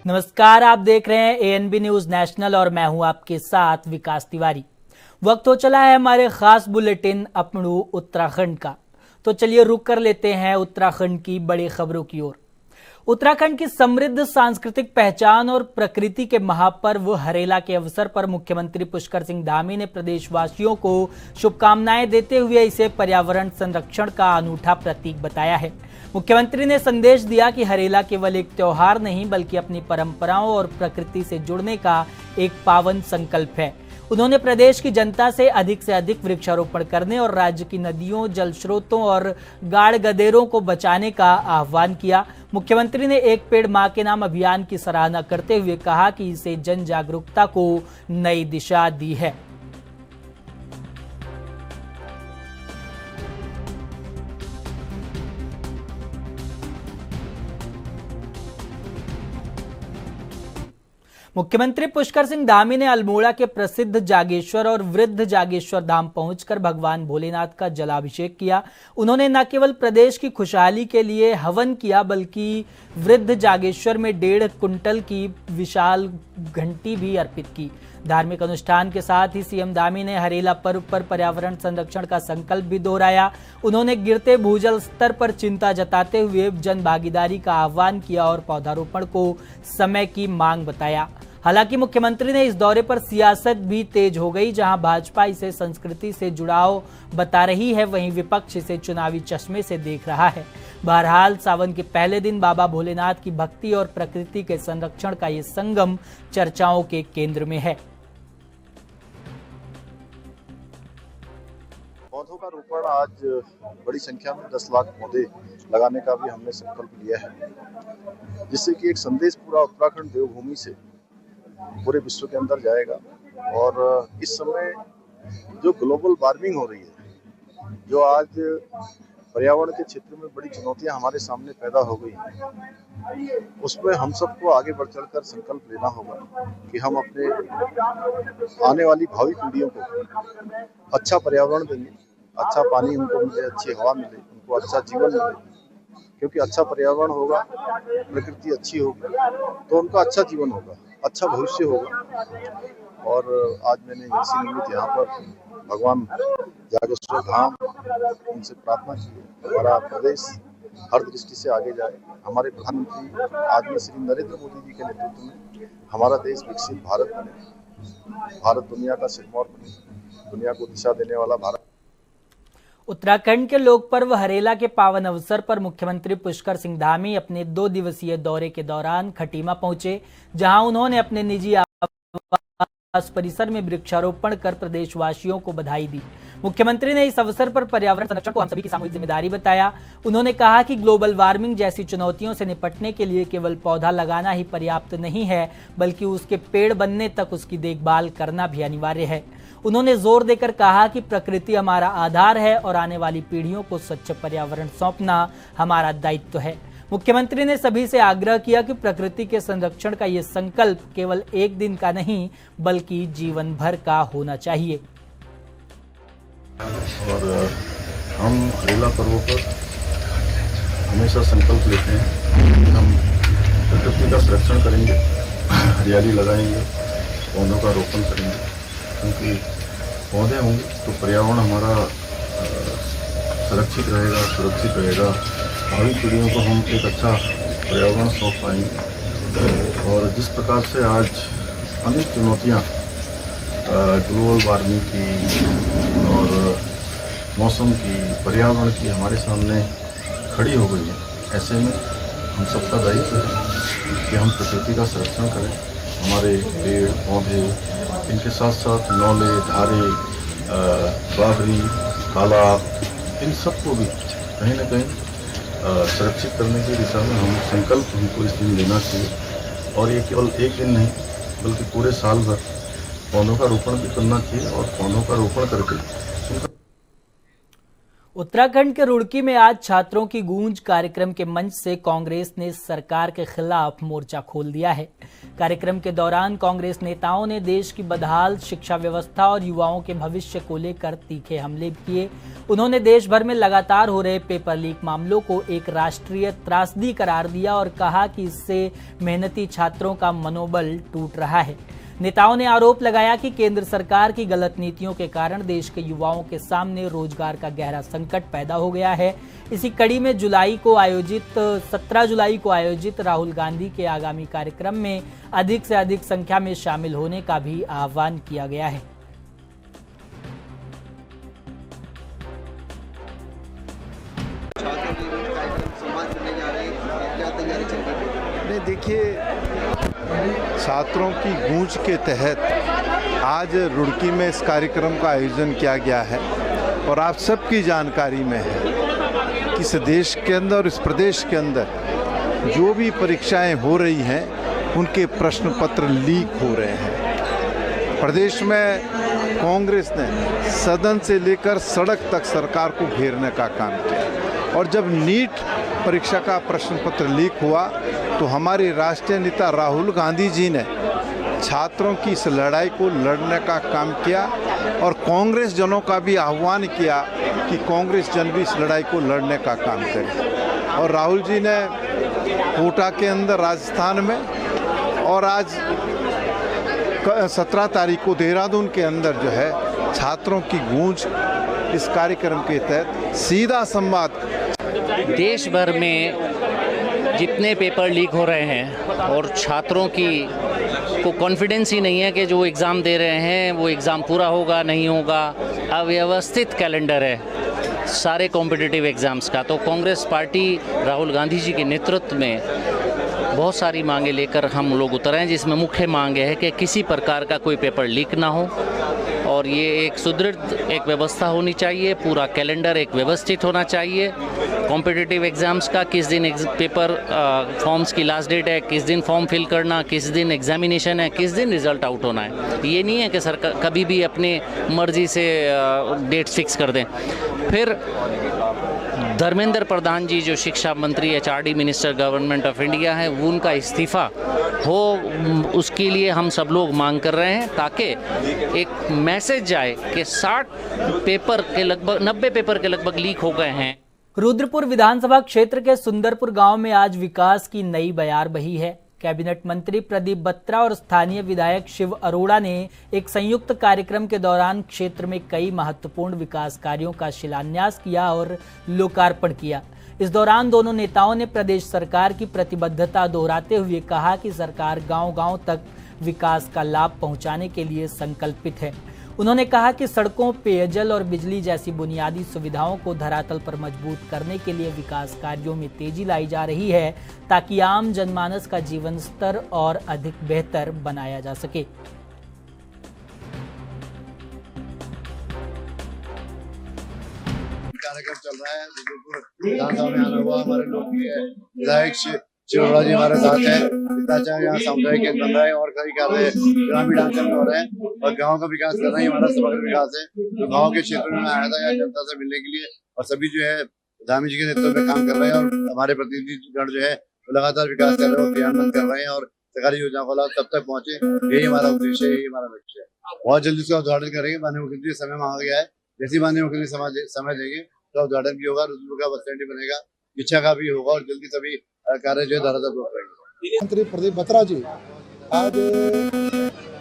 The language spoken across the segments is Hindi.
नमस्कार, आप देख रहे हैं एएनबी न्यूज नेशनल और मैं हूं आपके साथ विकास तिवारी। वक्त हो चला है हमारे खास बुलेटिन अपनू उत्तराखंड का। तो चलिए रुक कर लेते हैं उत्तराखंड की बड़ी खबरों की ओर। उत्तराखंड की समृद्ध सांस्कृतिक पहचान और प्रकृति के महापर्व हरेला के अवसर पर मुख्यमंत्री पुष्कर सिंह धामी ने प्रदेशवासियों को शुभकामनाएं देते हुए इसे पर्यावरण संरक्षण का अनूठा प्रतीक बताया है। मुख्यमंत्री ने संदेश दिया कि हरेला केवल एक त्योहार नहीं बल्कि अपनी परंपराओं और प्रकृति से जुड़ने का एक पावन संकल्प है। उन्होंने प्रदेश की जनता से अधिक वृक्षारोपण करने और राज्य की नदियों, जल स्रोतों और गाड़ गदेरों को बचाने का आह्वान किया। मुख्यमंत्री ने एक पेड़ मां के नाम अभियान की सराहना करते हुए कहा कि इसे जन जागरूकता को नई दिशा दी है। मुख्यमंत्री पुष्कर सिंह धामी ने अल्मोड़ा के प्रसिद्ध जागेश्वर और वृद्ध जागेश्वर धाम पहुंचकर भगवान भोलेनाथ का जलाभिषेक किया। उन्होंने न केवल प्रदेश की खुशहाली के लिए हवन किया बल्कि वृद्ध जागेश्वर में 1.5 कुंटल की विशाल घंटी भी अर्पित की। धार्मिक अनुष्ठान के साथ ही सीएम धामी ने हरेला पर्व पर पर्यावरण संरक्षण का संकल्प भी दोहराया। उन्होंने गिरते भूजल स्तर पर चिंता जताते हुए जन भागीदारी का आह्वान किया और पौधारोपण को समय की मांग बताया। हालांकि मुख्यमंत्री ने इस दौरे पर सियासत भी तेज हो गई। जहां भाजपा इसे संस्कृति से जुड़ाव बता रही है, वहीं विपक्ष इसे चुनावी चश्मे से देख रहा है। बहरहाल सावन के पहले दिन बाबा भोलेनाथ की भक्ति और प्रकृति के संरक्षण का ये संगम चर्चाओं के केंद्र में है। पौधों का रोपण आज बड़ी संख्या में 10 लाख पौधे लगाने का भी हमने संकल्प लिया है, जिससे कि एक संदेश पूरा उत्तराखंड देवभूमि से पूरे विश्व के अंदर जाएगा। और इस समय जो ग्लोबल वार्मिंग हो रही है, जो आज पर्यावरण के क्षेत्र में बड़ी चुनौतियां हमारे सामने पैदा हो गई हैं, उसमें हम सबको आगे बढ़ चढ़कर संकल्प लेना होगा कि हम अपने आने वाली भावी पीढ़ियों को अच्छा पर्यावरण देंगे, अच्छा पानी उनको मिले, अच्छी हवा मिले, उनको अच्छा जीवन मिले। क्योंकि अच्छा पर्यावरण होगा, प्रकृति अच्छी होगी तो उनका अच्छा जीवन होगा, अच्छा भविष्य होगा। और आज मैंने इसी निमित्त यहाँ पर भगवान जागेश्वर धाम उनसे प्रार्थना की है हमारा प्रदेश हर दृष्टि से आगे जाए। हमारे प्रधानमंत्री आदरणीय श्री नरेंद्र मोदी जी के नेतृत्व में हमारा देश विकसित भारत बने, भारत दुनिया का सिरमौर बने, दुनिया को दिशा देने वाला भारत। उत्तराखंड के लोक पर्व हरेला के पावन अवसर पर मुख्यमंत्री पुष्कर सिंह धामी अपने 2 दिवसीय दौरे के दौरान खटीमा पहुंचे, जहां उन्होंने अपने निजी आवास परिसर में वृक्षारोपण कर प्रदेशवासियों को बधाई दी। मुख्यमंत्री ने इस अवसर पर पर्यावरण संरक्षण को हम सभी की सामूहिक जिम्मेदारी बताया। उन्होंने कहा कि ग्लोबल वार्मिंग जैसी चुनौतियों से निपटने के लिए केवल पौधा लगाना ही पर्याप्त नहीं है, बल्कि उसके पेड़ बनने तक उसकी देखभाल करना भी अनिवार्य है। उन्होंने जोर देकर कहा कि प्रकृति हमारा आधार है और आने वाली पीढ़ियों को स्वच्छ पर्यावरण सौंपना हमारा दायित्व है। मुख्यमंत्री ने सभी से आग्रह किया कि प्रकृति के संरक्षण का ये संकल्प केवल एक दिन का नहीं बल्कि जीवन भर का होना चाहिए। और हम हरेला पर्वों पर हमेशा संकल्प लेते हैं कि हम प्रकृति का संरक्षण करेंगे, हरियाली लगाएंगे, पौधों का रोपण करेंगे। क्योंकि पौधे होंगे तो पर्यावरण हमारा सुरक्षित रहेगा, सुरक्षित रहेगा। भावी पीढ़ियों को हम एक अच्छा पर्यावरण सौंप पाएंगे। और जिस प्रकार से आज अनेक चुनौतियाँ ग्लोबल वार्मिंग की और मौसम की, पर्यावरण की हमारे सामने खड़ी हो गई है, ऐसे में हम सबका दायित्व है कि हम प्रकृति का संरक्षण करें। हमारे पेड़ पौधे, इनके साथ साथ नौले, धारे, बावरी, तालाब, इन सबको भी कहीं न कहीं सुरक्षित करने की दिशा में हम संकल्प हमको इस दिन लेना चाहिए। और ये केवल एक दिन नहीं बल्कि पूरे साल भर पौधों का रोपण भी करना चाहिए और पौधों का रोपण करके उत्तराखंड के रुड़की में आज छात्रों की गूंज कार्यक्रम के मंच से कांग्रेस ने सरकार के खिलाफ मोर्चा खोल दिया है। कार्यक्रम के दौरान कांग्रेस नेताओं ने देश की बदहाल शिक्षा व्यवस्था और युवाओं के भविष्य को लेकर तीखे हमले किए। उन्होंने देश भर में लगातार हो रहे पेपर लीक मामलों को एक राष्ट्रीय त्रासदी करार दिया और कहा कि इससे मेहनती छात्रों का मनोबल टूट रहा है। नेताओं ने आरोप लगाया कि केंद्र सरकार की गलत नीतियों के कारण देश के युवाओं के सामने रोजगार का गहरा संकट पैदा हो गया है। इसी कड़ी में 17 जुलाई को आयोजित राहुल गांधी के आगामी कार्यक्रम में अधिक से अधिक संख्या में शामिल होने का भी आह्वान किया गया है। नहीं, देखिए, छात्रों की गूंज के तहत आज रुड़की में इस कार्यक्रम का आयोजन किया गया है और आप सबकी जानकारी में है कि इस देश के अंदर और इस प्रदेश के अंदर जो भी परीक्षाएं हो रही हैं उनके प्रश्न पत्र लीक हो रहे हैं। प्रदेश में कांग्रेस ने सदन से लेकर सड़क तक सरकार को घेरने का काम किया और जब नीट परीक्षा का प्रश्न पत्र लीक हुआ तो हमारे राष्ट्रीय नेता राहुल गांधी जी ने छात्रों की इस लड़ाई को लड़ने का काम किया और कांग्रेस जनों का भी आह्वान किया कि कांग्रेस जन भी इस लड़ाई को लड़ने का काम करें। और राहुल जी ने कोटा के अंदर राजस्थान में और आज 17 तारीख को देहरादून के अंदर जो है छात्रों की गूंज इस कार्यक्रम के तहत सीधा संवाद। देश भर में जितने पेपर लीक हो रहे हैं और छात्रों को कॉन्फिडेंस ही नहीं है कि जो एग्ज़ाम दे रहे हैं वो एग्ज़ाम पूरा होगा नहीं होगा। अव्यवस्थित कैलेंडर है सारे कॉम्पिटिटिव एग्ज़ाम्स का। तो कांग्रेस पार्टी राहुल गांधी जी के नेतृत्व में बहुत सारी मांगे लेकर हम लोग उतरे हैं, जिसमें मुख्य मांग है कि किसी प्रकार का कोई पेपर लीक ना हो और ये एक सुदृढ़ एक व्यवस्था होनी चाहिए। पूरा कैलेंडर एक व्यवस्थित होना चाहिए। कॉम्पिटिटिव एग्ज़ाम्स का किस दिन पेपर फॉर्म्स की लास्ट डेट है, किस दिन फॉर्म फिल करना, किस दिन एग्जामिनेशन है, किस दिन रिज़ल्ट आउट होना है। ये नहीं है कि सरकार कभी भी अपनी मर्जी से डेट फिक्स कर दें। फिर धर्मेंद्र प्रधान जी जो शिक्षा मंत्री HRD minister government of India है, वो उनका इस्तीफ़ा हो, उसके लिए हम सब लोग मांग कर रहे हैं ताकि एक मैसेज जाए कि 90 पेपर के लगभग लीक हो गए हैं। रुद्रपुर विधानसभा क्षेत्र के सुंदरपुर गांव में आज विकास की नई बयार बही है। कैबिनेट मंत्री प्रदीप बत्रा और स्थानीय विधायक शिव अरोड़ा ने एक संयुक्त कार्यक्रम के दौरान क्षेत्र में कई महत्वपूर्ण विकास कार्यों का शिलान्यास किया और लोकार्पण किया। इस दौरान दोनों नेताओं ने प्रदेश सरकार की प्रतिबद्धता दोहराते हुए कहा कि सरकार गांव-गांव तक विकास का लाभ पहुंचाने के लिए संकल्पित है। उन्होंने कहा कि सड़कों, पेयजल और बिजली जैसी बुनियादी सुविधाओं को धरातल पर मजबूत करने के लिए विकास कार्यों में तेजी लाई जा रही है ताकि आम जनमानस का जीवन स्तर और अधिक बेहतर बनाया जा सके। कार्यक्रम चल रहा है विधानसभा में आना हुआ। हमारे लोकप्रिय विधायक शिवराज जी हमारे साथ हैं। यहाँ सामुदायिक केंद्र बन रहा है और कई कार्य ग्रामीण अंचल में हो रहे हैं और गांव का विकास करना ही हमारा समग्र विकास है। तो गांव के क्षेत्र में आया था यहाँ जनता से मिलने के लिए और सभी जो है धामी जी के नेतृत्व में काम कर रहे हैं और हमारे प्रतिनिधिगण जो है लगातार विकास कर रहे हैं और क्रियान्वित कर रहे हैं और सरकारी योजनाओं का लाभ तब तक पहुंचे, यही हमारा उद्देश्य है, यही हमारा लक्ष्य है। बहुत जल्दी उसका उद्घाटन करेंगे। माननीय मुख्यमंत्री समय मांगा गया है, जैसे माननीय मुख्यमंत्री समय देंगे तो उद्घाटन भी होगा, रुद्रपुर का बस स्टैंड भी बनेगा, इच्छा का भी होगा और जल्दी सभी कार्य जो है धरातल पर उतरेंगे। मंत्री प्रदीप बत्रा जी आज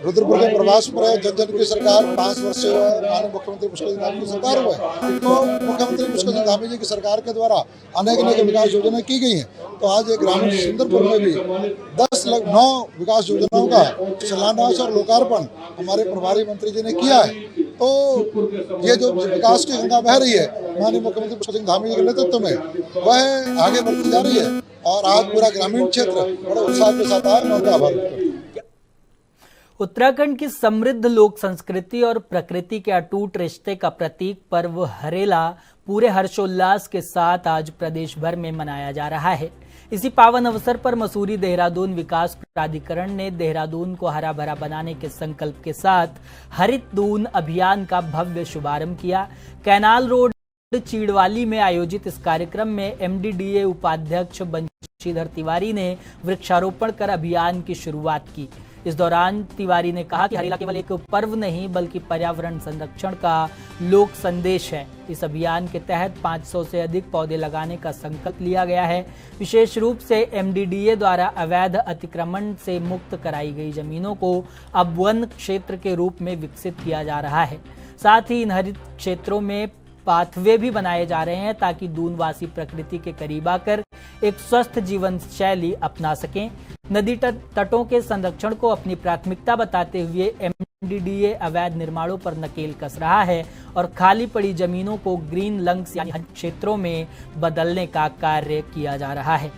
रुद्रपुर के प्रवास पर है। जन जन की सरकार 5 वर्ष से माननीय मुख्यमंत्री पुष्कर सिंह धामी की सरकार हुआ है। तो मुख्यमंत्री पुष्कर सिंह धामी जी की सरकार के द्वारा अनेक विकास योजनाएं की गई हैं। तो आज एक ग्रामीण सुंदरपुर में भी 9 विकास योजनाओं का शिलान्यास और लोकार्पण हमारे प्रभारी मंत्री जी ने किया है। तो ये जो विकास की गंगा बह रही है माननीय मुख्यमंत्री पुष्कर सिंह धामी जी के नेतृत्व में, वह आगे बढ़ती जा रही है और आज पूरा ग्रामीण क्षेत्र बड़े उत्साह के साथ आया। मैं उनका आभार व्यक्त करता हूं। उत्तराखंड की समृद्ध लोक संस्कृति और प्रकृति के अटूट रिश्ते का प्रतीक पर्व हरेला पूरे हर्षोल्लास के साथ आज प्रदेश भर में मनाया जा रहा है। इसी पावन अवसर पर मसूरी देहरादून विकास प्राधिकरण ने देहरादून को हरा भरा बनाने के संकल्प के साथ हरित दून अभियान का भव्य शुभारंभ किया। कैनाल रोड चीड़वाली में आयोजित इस कार्यक्रम में MDDA उपाध्यक्ष बंशीधर तिवारी ने वृक्षारोपण कर अभियान की शुरुआत की। इस दौरान तिवारी ने कहा कि हरेला केवल एक पर्व नहीं बल्कि पर्यावरण संरक्षण का लोक संदेश है। इस अभियान के तहत 500 से अधिक पौधे लगाने का संकल्प लिया गया है। विशेष रूप से MDDA द्वारा अवैध अतिक्रमण से मुक्त कराई गई जमीनों को अब वन क्षेत्र के रूप में विकसित किया जा रहा है। साथ ही इन हरित क्षेत्रों में पाथवे भी बनाए जा रहे हैं ताकि दूनवासी प्रकृति के करीब आकर एक स्वस्थ जीवन शैली अपना सकें। नदी तटों के संरक्षण को अपनी प्राथमिकता बताते हुए MDDA अवैध निर्माणों पर नकेल कस रहा है और खाली पड़ी जमीनों को ग्रीन लंग्स यानी हरित क्षेत्रों में बदलने का कार्य किया जा रहा है।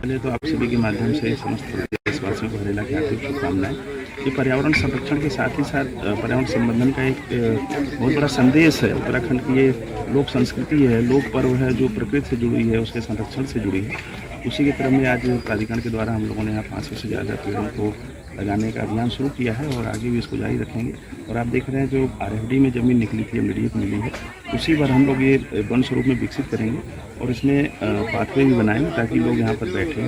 पहले तो आप सभी के माध्यम से समस्त देशवासियों को हरेला की हार्दिक शुभकामनाएं। ये पर्यावरण संरक्षण के साथ ही साथ पर्यावरण संवर्धन का एक बहुत बड़ा संदेश है। उत्तराखंड की ये लोक संस्कृति है, लोक पर्व है जो प्रकृति से जुड़ी है, उसके संरक्षण से जुड़ी है। उसी के क्रम में आज प्राधिकरण के द्वारा हम लोगों ने यहाँ 500 से ज़्यादा पेड़ों को लगाने का अभियान शुरू किया है और आगे भी इसको जारी रखेंगे। और आप देख रहे हैं जो RFD में ज़मीन निकली थी, MDDA को मिली है, उसी पर हम लोग ये वन स्वरूप में विकसित करेंगे और इसमें पाथवे भी बनाएंगे ताकि लोग यहाँ पर बैठे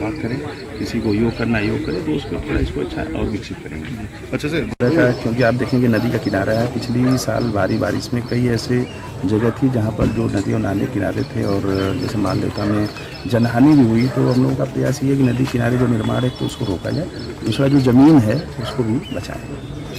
बात करें, किसी को योग करना योग करें तो उसको थोड़ा इसको अच्छा और विकसित करेंगे। अच्छे से क्योंकि आप देखेंगे नदी का किनारा है। पिछली साल भारी बारिश में कई ऐसे जगह थी जहाँ पर जो नदी और नाले किनारे थे और जैसे मालदेवता में जनहानि भी हुई, तो हम लोगों का प्रयास ये है कि नदी किनारे जो निर्माण है तो उसको रोका जाए, दूसरा जो ज़मीन है उसको भी बचाएं।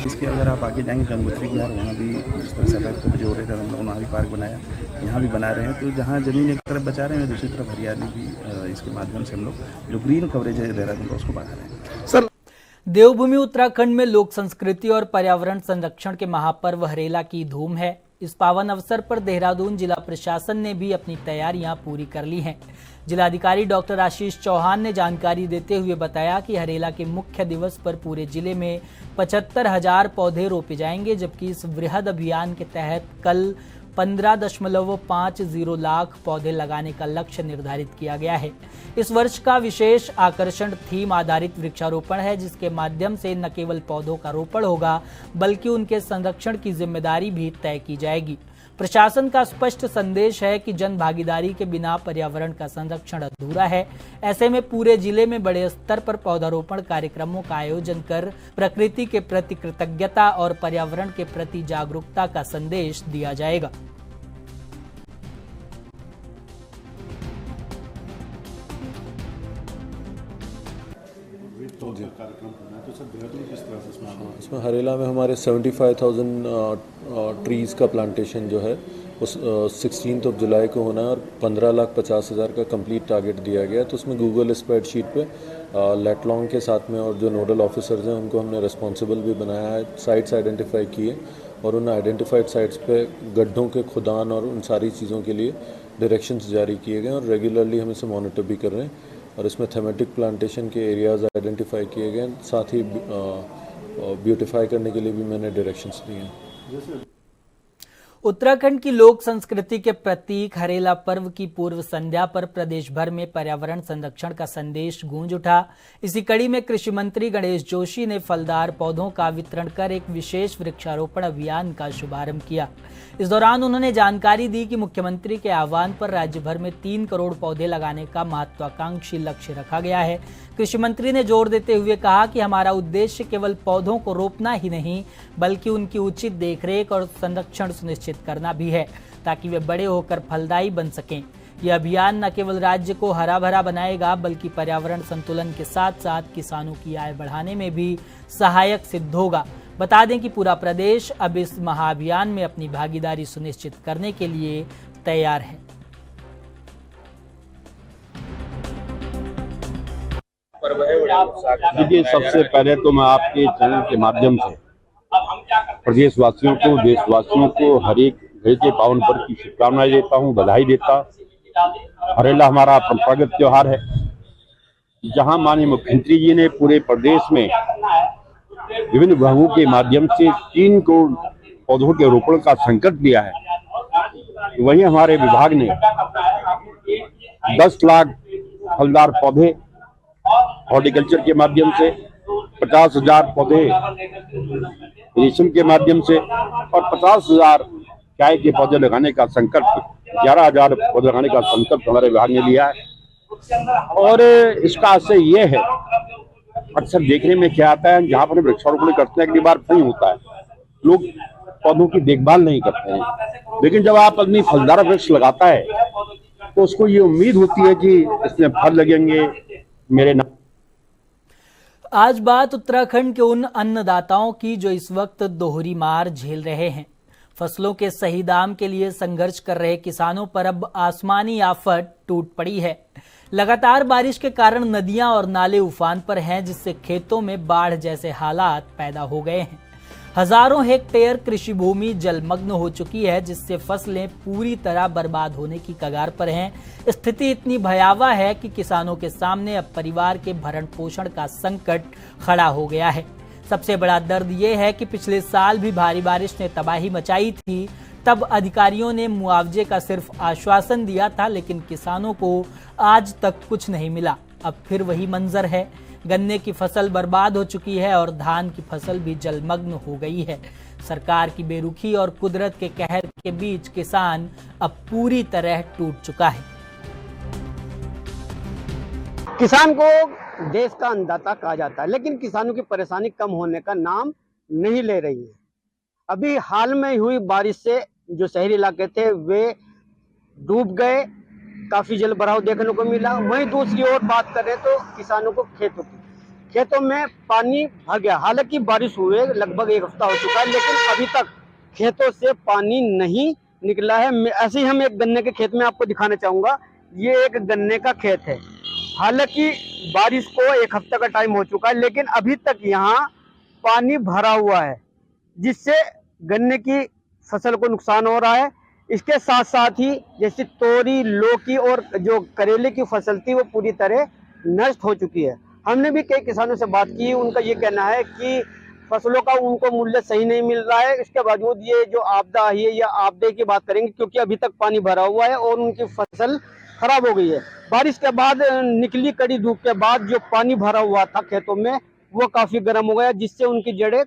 इसके अगर आप आगे जाएंगे गंगोत्री किनार, वहाँ भी जिस तरह से अलग को जो रहे थे हम लोगों ने वहाँ भी पार्क बनाया, यहाँ भी बना रहे हैं। तो जहाँ ज़मीन एक तरफ बचा रहे हैं दूसरी तरफ हरियाली भी इसके माध्यम से हम लोग जो ग्रीन कवरेज है देहरादून का उसको बढ़ा रहे हैं। सर, देवभूमि उत्तराखंड में लोक संस्कृति और पर्यावरण संरक्षण के महापर्व हरेला की धूम है। इस पावन अवसर पर देहरादून जिला प्रशासन ने भी अपनी तैयारियां पूरी कर ली हैं। जिलाधिकारी डॉक्टर आशीष चौहान ने जानकारी देते हुए बताया कि हरेला के मुख्य दिवस पर पूरे जिले में 75,000 पौधे रोपे जाएंगे, जबकि इस वृहद अभियान के तहत कल 15.50 लाख पौधे लगाने का लक्ष्य निर्धारित किया गया है। इस वर्ष का विशेष आकर्षण थीम आधारित वृक्षारोपण है, जिसके माध्यम से न केवल पौधों का रोपण होगा बल्कि उनके संरक्षण की जिम्मेदारी भी तय की जाएगी। प्रशासन का स्पष्ट संदेश है कि जन भागीदारी के बिना पर्यावरण का संरक्षण अधूरा है। ऐसे में पूरे जिले में बड़े स्तर पर पौधारोपण कार्यक्रमों का आयोजन कर प्रकृति के प्रति कृतज्ञता और पर्यावरण के प्रति जागरूकता का संदेश दिया जाएगा। इसमें हरेला में हमारे 75,000 ट्रीज़ का प्लांटेशन जो है उस 16 जुलाई को होना है और 15,50,000 का कंप्लीट टारगेट दिया गया है। तो उसमें गूगल स्प्रेडशीट पे लेटलॉन्ग के साथ में और जो नोडल ऑफिसर्स हैं उनको हमने रिस्पॉन्सिबल भी बनाया है, साइट्स आइडेंटिफाई किए और उन आइडेंटिफाइड साइट्स पे गड्ढों के खुदान और उन सारी चीज़ों के लिए डायरेक्शंस जारी किए गए और रेगुलरली हम इसे मॉनिटर भी कर रहे हैं। और इसमें थेमेटिक प्लांटेशन के एरियाज़ आइडेंटिफाई किए गए, साथ ही ब्यूटिफाई करने के लिए भी मैंने डायरेक्शंस दिए हैं। उत्तराखंड की लोक संस्कृति के प्रतीक हरेला पर्व की पूर्व संध्या पर प्रदेश भर में पर्यावरण संरक्षण का संदेश गूंज उठा। इसी कड़ी में कृषि मंत्री गणेश जोशी ने फलदार पौधों का वितरण कर एक विशेष वृक्षारोपण अभियान का शुभारंभ किया। इस दौरान उन्होंने जानकारी दी कि मुख्यमंत्री के आह्वान पर राज्य भर में 3 करोड़ पौधे लगाने का महत्वाकांक्षी लक्ष्य रखा गया है। कृषि मंत्री ने जोर देते हुए कहा कि हमारा उद्देश्य केवल पौधों को रोपना ही नहीं बल्कि उनकी उचित देखरेख और संरक्षण सुनिश्चित करना भी है, ताकि वे बड़े होकर फलदायी बन सकें। यह अभियान न केवल राज्य को हरा भरा बनाएगा बल्कि पर्यावरण संतुलन के साथ साथ किसानों की आय बढ़ाने में भी सहायक सिद्ध होगा। बता दें कि पूरा प्रदेश अब इस महाअभियान में अपनी भागीदारी सुनिश्चित करने के लिए तैयार है। देखिए, सबसे पहले तो मैं आपके चैनल के माध्यम से प्रदेशवासियों को, देशवासियों को हर एक घड़ी के पावन पर्व की शुभकामनाएं देता हूं, बधाई देता। हरेला हमारा परंपरागत त्योहार है, जहां माननीय मुख्यमंत्री जी ने पूरे प्रदेश में विभिन्न विभागों के माध्यम से 3 करोड़ पौधों के रोपण का संकल्प लिया है। वहीं हमारे विभाग ने 10 लाख फलदार पौधे हॉर्टिकल्चर के माध्यम से 50,000 पौधे रेशम के माध्यम से और 50,000 चाय के पौधे लगाने का संकल्प, 11,000 पौधे लगाने का संकल्प हमारे विभाग ने लिया है। और इसका आशय ये है, अक्सर देखने में क्या आता है, जहाँ पर वृक्षारोपण करते हैं अगली बार नहीं होता है, लोग पौधों की देखभाल नहीं करते हैं। लेकिन जब आप अपनी फलदार वृक्ष लगाता है तो उसको ये उम्मीद होती है कि इसमें फल लगेंगे मेरे नाम। आज बात उत्तराखंड के उन अन्नदाताओं की जो इस वक्त दोहरी मार झेल रहे हैं। फसलों के सही दाम के लिए संघर्ष कर रहे किसानों पर अब आसमानी आफत टूट पड़ी है। लगातार बारिश के कारण नदियां और नाले उफान पर हैं, जिससे खेतों में बाढ़ जैसे हालात पैदा हो गए हैं। हजारों हेक्टेयर कृषि भूमि जलमग्न हो चुकी है, जिससे फसलें पूरी तरह बर्बाद होने की कगार पर हैं। स्थिति इतनी भयावह है कि किसानों के सामने अब परिवार के भरण पोषण का संकट खड़ा हो गया है। सबसे बड़ा दर्द ये है कि पिछले साल भी भारी बारिश ने तबाही मचाई थी, तब अधिकारियों ने मुआवजे का सिर्फ आश्वासन दिया था, लेकिन किसानों को आज तक कुछ नहीं मिला। अब फिर वही मंजर है, गन्ने की फसल बर्बाद हो चुकी है और धान की फसल भी जलमग्न हो गई है। सरकार की बेरुखी और कुदरत के कहर के बीच किसान अब पूरी तरह टूट चुका है। किसान को देश का अन्नदाता कहा जाता है, लेकिन किसानों की परेशानी कम होने का नाम नहीं ले रही है। अभी हाल में हुई बारिश से जो शहरी इलाके थे वे डूब गए, काफी जल भराव देखने को मिला। वहीं दूसरी ओर बात करें तो किसानों को खेतों में पानी भर गया। हालांकि बारिश हुए लगभग एक हफ्ता हो चुका है, लेकिन अभी तक खेतों से पानी नहीं निकला है। ऐसे ही हम एक गन्ने के खेत में आपको दिखाना चाहूंगा। ये एक गन्ने का खेत है। हालांकि बारिश को एक हफ्ता का टाइम हो चुका है, लेकिन अभी तक यहाँ पानी भरा हुआ है, जिससे गन्ने की फसल को नुकसान हो रहा है। इसके साथ साथ ही जैसे तोरी, लौकी और जो करेले की फसल थी वो पूरी तरह नष्ट हो चुकी है। हमने भी कई किसानों से बात की, उनका ये कहना है कि फसलों का उनको मूल्य सही नहीं मिल रहा है। इसके बावजूद ये जो आपदा आई है या आपदे की बात करेंगे, क्योंकि अभी तक पानी भरा हुआ है और उनकी फसल खराब हो गई है। बारिश के बाद निकली कड़ी धूप के बाद जो पानी भरा हुआ था खेतों में वो काफी गर्म हो गया, जिससे उनकी जड़ें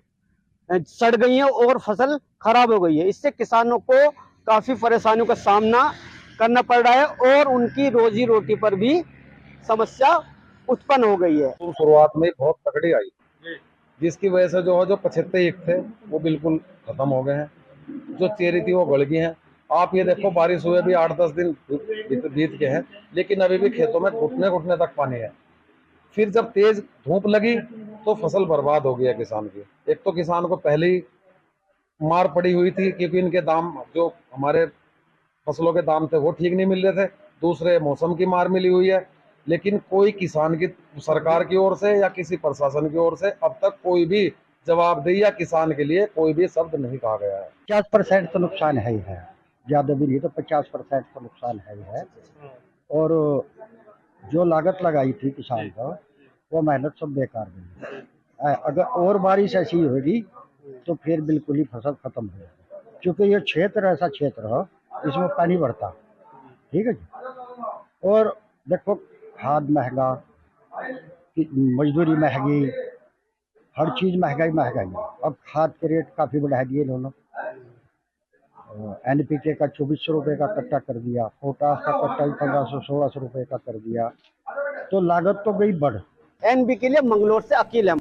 सड़ गई हैं और फसल खराब हो गई है। इससे किसानों को काफी परेशानियों का सामना करना पड़ रहा है और उनकी रोजी रोटी पर भी समस्या उत्पन्न हो गई है। तो शुरुआत में बहुत तकड़ी आई, जिसकी वजह से जो 75 ईख थे वो बिल्कुल खत्म हो गए हैं। जो चेरी थी वो गल गई हैं। आप ये देखो, बारिश हुए भी 8-10 दिन बीत के हैं, लेकिन अभी भी खेतों में घुटने तक पानी है। फिर जब तेज धूप लगी तो फसल बर्बाद हो गई है किसान की। एक तो किसान को पहले ही मार पड़ी हुई थी, क्योंकि इनके दाम जो हमारे फसलों के दाम थे वो ठीक नहीं मिल रहे थे। दूसरे मौसम की मार मिली हुई है, लेकिन कोई किसान की सरकार की ओर से या किसी प्रशासन की ओर से अब तक कोई भी जवाबदेही या किसान के लिए कोई भी शब्द नहीं कहा गया है। 50% तो नुकसान है ही है, ज़्यादा भी नहीं तो 50% तो नुकसान है ही है। और जो लागत लगाई थी किसान को वो मेहनत सब बेकार गई। अगर और बारिश ऐसी होगी तो फिर बिल्कुल ही फसल खत्म हो जाएगी, क्योंकि ये क्षेत्र ऐसा क्षेत्र है इसमें पानी बढ़ता। ठीक है जी। और देखो, खाद महंगा, मजदूरी महंगी, हर चीज़ महंगाई। अब खाद के रेट काफ़ी बढ़ा दिए इन्होंने। NPK का 2400 रुपये का कट्टा कर दिया, पोटास का कट्टा 1500-1600 रुपये का कर दिया, तो लागत तो गई बढ़। NB के लिए मंगलोर से अकील है।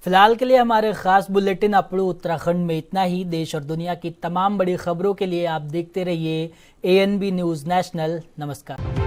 फिलहाल के लिए हमारे खास बुलेटिन अपड़ू उत्तराखंड में इतना ही। देश और दुनिया की तमाम बड़ी खबरों के लिए आप देखते रहिए ANB न्यूज़ नेशनल। नमस्कार।